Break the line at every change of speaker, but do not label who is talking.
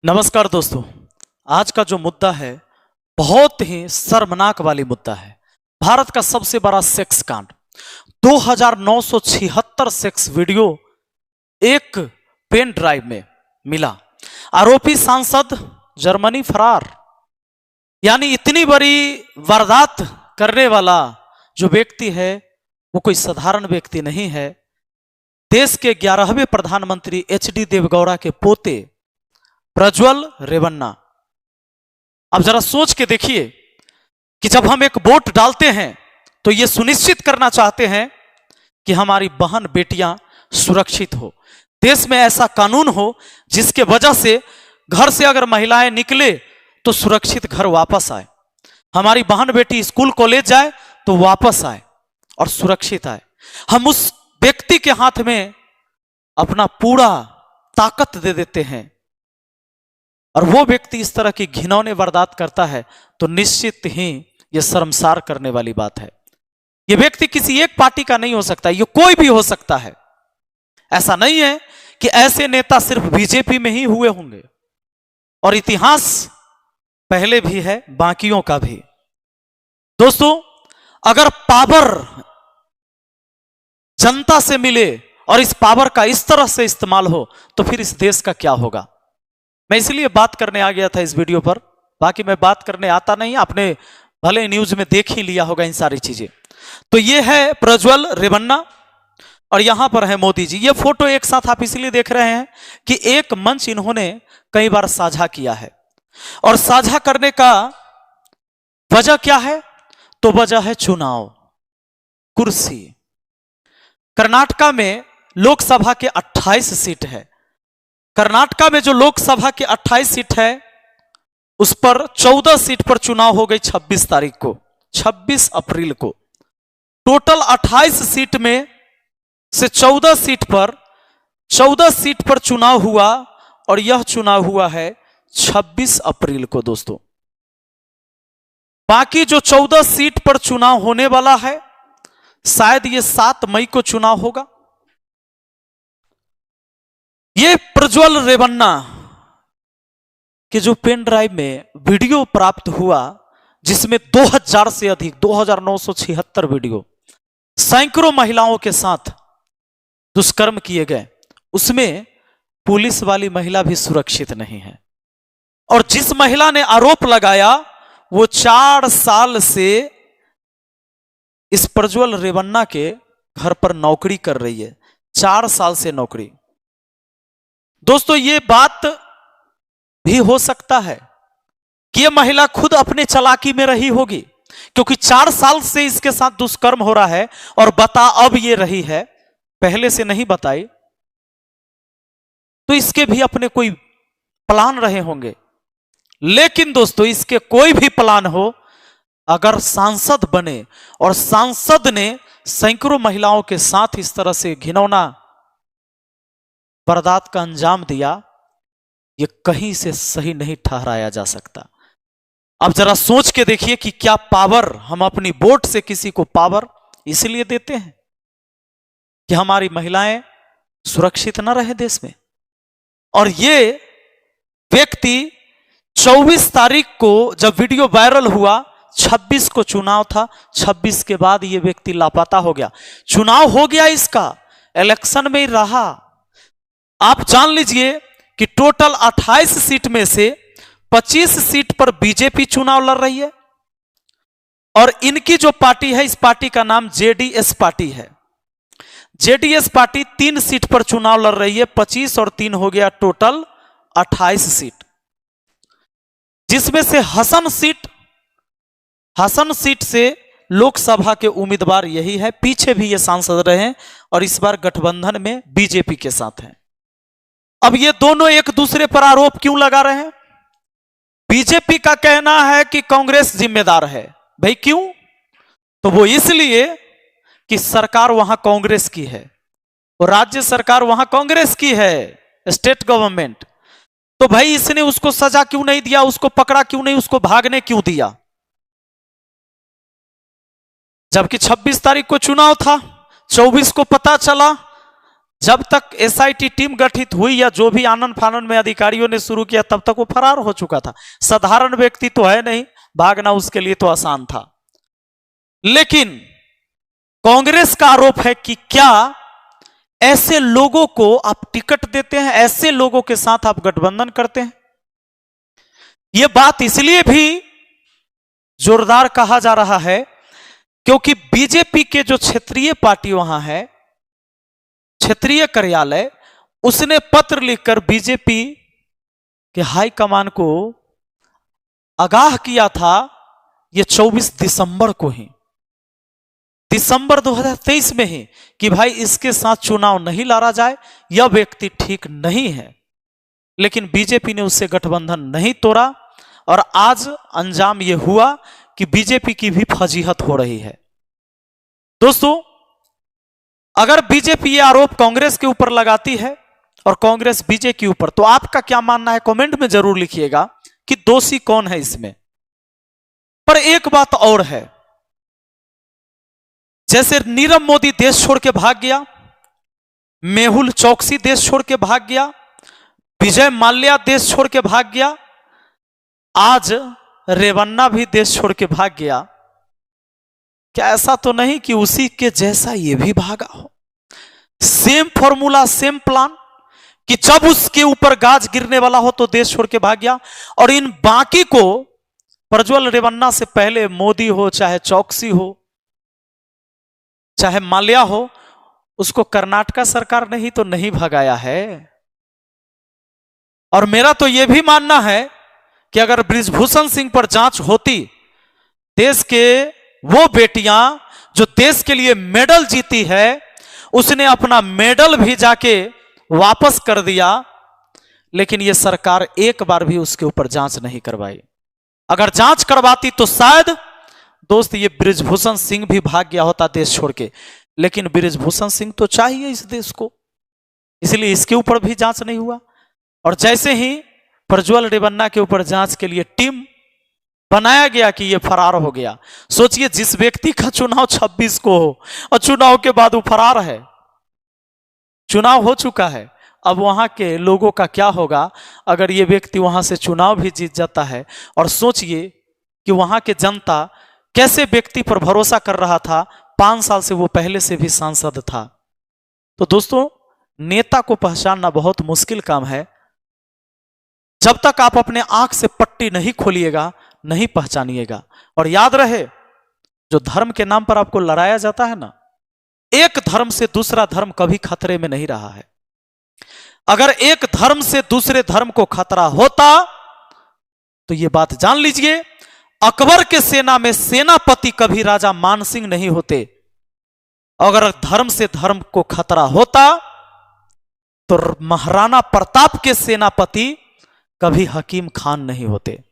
नमस्कार दोस्तों। आज का जो मुद्दा है बहुत ही शर्मनाक वाली मुद्दा है। भारत का सबसे बड़ा सेक्स कांड, 2976 सेक्स वीडियो एक पेन ड्राइव में मिला। आरोपी सांसद जर्मनी फरार। यानी इतनी बड़ी वारदात करने वाला जो व्यक्ति है वो कोई साधारण व्यक्ति नहीं है। देश के 11वें प्रधानमंत्री HD देवगौड़ा के पोते प्रज्वल रेवन्ना। अब जरा सोच के देखिए कि जब हम एक वोट डालते हैं तो ये सुनिश्चित करना चाहते हैं कि हमारी बहन बेटियां सुरक्षित हो, देश में ऐसा कानून हो जिसके वजह से घर से अगर महिलाएं निकले तो सुरक्षित घर वापस आए, हमारी बहन बेटी स्कूल कॉलेज जाए तो वापस आए और सुरक्षित आए। हम उस व्यक्ति के हाथ में अपना पूरा ताकत दे देते हैं और वो व्यक्ति इस तरह की घिनौनी वारदात करता है तो निश्चित ही यह शर्मसार करने वाली बात है। यह व्यक्ति किसी एक पार्टी का नहीं हो सकता, यह कोई भी हो सकता है। ऐसा नहीं है कि ऐसे नेता सिर्फ बीजेपी में ही हुए होंगे, और इतिहास पहले भी है, बाकियों का भी। दोस्तों, अगर पावर जनता से मिले और इस पावर का इस तरह से इस्तेमाल हो तो फिर इस देश का क्या होगा। मैं इसलिए बात करने आ गया था इस वीडियो पर, बाकी मैं बात करने आता नहीं, आपने भले न्यूज में देख ही लिया होगा इन सारी चीजें। तो ये है प्रज्वल रेवन्ना और यहां पर है मोदी जी। ये फोटो एक साथ आप इसलिए देख रहे हैं कि एक मंच इन्होंने कई बार साझा किया है, और साझा करने का वजह क्या है? तो वजह है चुनाव, कुर्सी। कर्नाटका में लोकसभा के 28 सीट है। कर्नाटका में जो लोकसभा के 28 सीट है उस पर 14 सीट पर चुनाव हो गई 26 तारीख को, 26 अप्रैल को। टोटल 28 सीट में से 14 सीट पर चुनाव हुआ, और यह चुनाव हुआ है 26 अप्रैल को दोस्तों। बाकी जो 14 सीट पर चुनाव होने वाला है शायद ये 7 मई को चुनाव होगा। ये प्रज्वल रेवन्ना के जो पेन ड्राइव में वीडियो प्राप्त हुआ जिसमें 2000 से अधिक 2976 वीडियो सैकड़ों महिलाओं के साथ दुष्कर्म किए गए, उसमें पुलिस वाली महिला भी सुरक्षित नहीं है। और जिस महिला ने आरोप लगाया वो 4 साल से इस प्रज्वल रेवन्ना के घर पर नौकरी कर रही है, 4 साल से नौकरी। दोस्तों, ये बात भी हो सकता है कि यह महिला खुद अपने चालाकी में रही होगी, क्योंकि 4 साल से इसके साथ दुष्कर्म हो रहा है और बता अब ये रही है, पहले से नहीं बताई, तो इसके भी अपने कोई प्लान रहे होंगे। लेकिन दोस्तों, इसके कोई भी प्लान हो, अगर सांसद बने और सांसद ने सैकड़ों महिलाओं के साथ इस तरह से घिनौना वारदात का अंजाम दिया, यह कहीं से सही नहीं ठहराया जा सकता। अब जरा सोच के देखिए कि क्या पावर हम अपनी वोट से किसी को पावर इसलिए देते हैं कि हमारी महिलाएं सुरक्षित न रहे देश में। और ये व्यक्ति 24 तारीख को जब वीडियो वायरल हुआ, 26 को चुनाव था, 26 के बाद ये व्यक्ति लापता हो गया। चुनाव हो गया इसका, इलेक्शन में ही रहा। आप जान लीजिए कि टोटल 28 सीट में से 25 सीट पर बीजेपी चुनाव लड़ रही है, और इनकी जो पार्टी है, इस पार्टी का नाम JDS पार्टी है। JDS पार्टी 3 सीट पर चुनाव लड़ रही है, 25 और 3 हो गया टोटल 28 सीट, जिसमें से हसन सीट से लोकसभा के उम्मीदवार यही है। पीछे भी ये सांसद रहे हैं और इस बार गठबंधन में बीजेपी के साथ हैं। अब ये दोनों एक दूसरे पर आरोप क्यों लगा रहे हैं? बीजेपी का कहना है कि कांग्रेस जिम्मेदार है। भाई क्यों? तो वो इसलिए कि सरकार वहां कांग्रेस की है और राज्य सरकार वहां कांग्रेस की है, स्टेट गवर्नमेंट। तो भाई इसने उसको सजा क्यों नहीं दिया, उसको पकड़ा क्यों नहीं, उसको भागने क्यों दिया? जबकि 26 तारीख को चुनाव था, 24 को पता चला जब तक एसआईटी टीम गठित हुई या जो भी आनन फानन में अधिकारियों ने शुरू किया, तब तक वो फरार हो चुका था। साधारण व्यक्ति तो है नहीं, भागना उसके लिए तो आसान था। लेकिन कांग्रेस का आरोप है कि क्या ऐसे लोगों को आप टिकट देते हैं, ऐसे लोगों के साथ आप गठबंधन करते हैं? यह बात इसलिए भी जोरदार कहा जा रहा है क्योंकि बीजेपी के जो क्षेत्रीय पार्टी वहां है, क्षेत्रीय कार्यालय, उसने पत्र लिखकर बीजेपी के हाईकमान को आगाह किया था, यह 24 दिसंबर को ही, दिसंबर 2023 में ही, कि भाई इसके साथ चुनाव नहीं लड़ा जाए, यह व्यक्ति ठीक नहीं है। लेकिन बीजेपी ने उससे गठबंधन नहीं तोड़ा और आज अंजाम यह हुआ कि बीजेपी की भी फजीहत हो रही है। दोस्तों, अगर बीजेपी ये आरोप कांग्रेस के ऊपर लगाती है और कांग्रेस बीजेपी के ऊपर, तो आपका क्या मानना है कमेंट में जरूर लिखिएगा कि दोषी कौन है इसमें। पर एक बात और है, जैसे नीरव मोदी देश छोड़ के भाग गया, मेहुल चौकसी देश छोड़ के भाग गया, विजय माल्या देश छोड़ के भाग गया, आज रेवन्ना भी देश छोड़ के भाग गया। क्या ऐसा तो नहीं कि उसी के जैसा ये भी भागा हो? सेम फॉर्मूला, सेम प्लान, कि जब उसके ऊपर गाज गिरने वाला हो तो देश छोड़ के भाग गया। और इन बाकी को, प्रज्वल रेवन्ना से पहले मोदी हो, चाहे चौकसी हो, चाहे माल्या हो, उसको कर्नाटक सरकार ने ही तो नहीं भगाया है। और मेरा तो यह भी मानना है कि अगर बृजभूषण सिंह पर जांच होती, देश के वो बेटियां जो देश के लिए मेडल जीती है, उसने अपना मेडल भी जाके वापस कर दिया, लेकिन यह सरकार एक बार भी उसके ऊपर जांच नहीं करवाई। अगर जांच करवाती तो शायद दोस्त ये बृजभूषण सिंह भी भाग गया होता देश छोड़ के। लेकिन बृजभूषण सिंह तो चाहिए इस देश को, इसलिए इसके ऊपर भी जांच नहीं हुआ। और जैसे ही प्रज्वल रेवन्ना के ऊपर जांच के लिए टीम बनाया गया कि ये फरार हो गया, सोचिए जिस व्यक्ति का चुनाव 26 को हो और चुनाव के बाद वो फरार है। चुनाव हो चुका है, अब वहां के लोगों का क्या होगा अगर ये व्यक्ति वहां से चुनाव भी जीत जाता है? और सोचिए कि वहां के जनता कैसे व्यक्ति पर भरोसा कर रहा था, 5 साल से वो पहले से भी सांसद था। तो दोस्तों, नेता को पहचानना बहुत मुश्किल काम है। जब तक आप अपने आंख से पट्टी नहीं खोलिएगा, नहीं पहचानिएगा। और याद रहे, जो धर्म के नाम पर आपको लड़ाया जाता है ना, एक धर्म से दूसरा धर्म कभी खतरे में नहीं रहा है। अगर एक धर्म से दूसरे धर्म को खतरा होता तो यह बात जान लीजिए, अकबर के सेना में सेनापति कभी राजा मानसिंह नहीं होते। अगर धर्म से धर्म को खतरा होता तो महाराणा प्रताप के सेनापति कभी हकीम खान नहीं होते।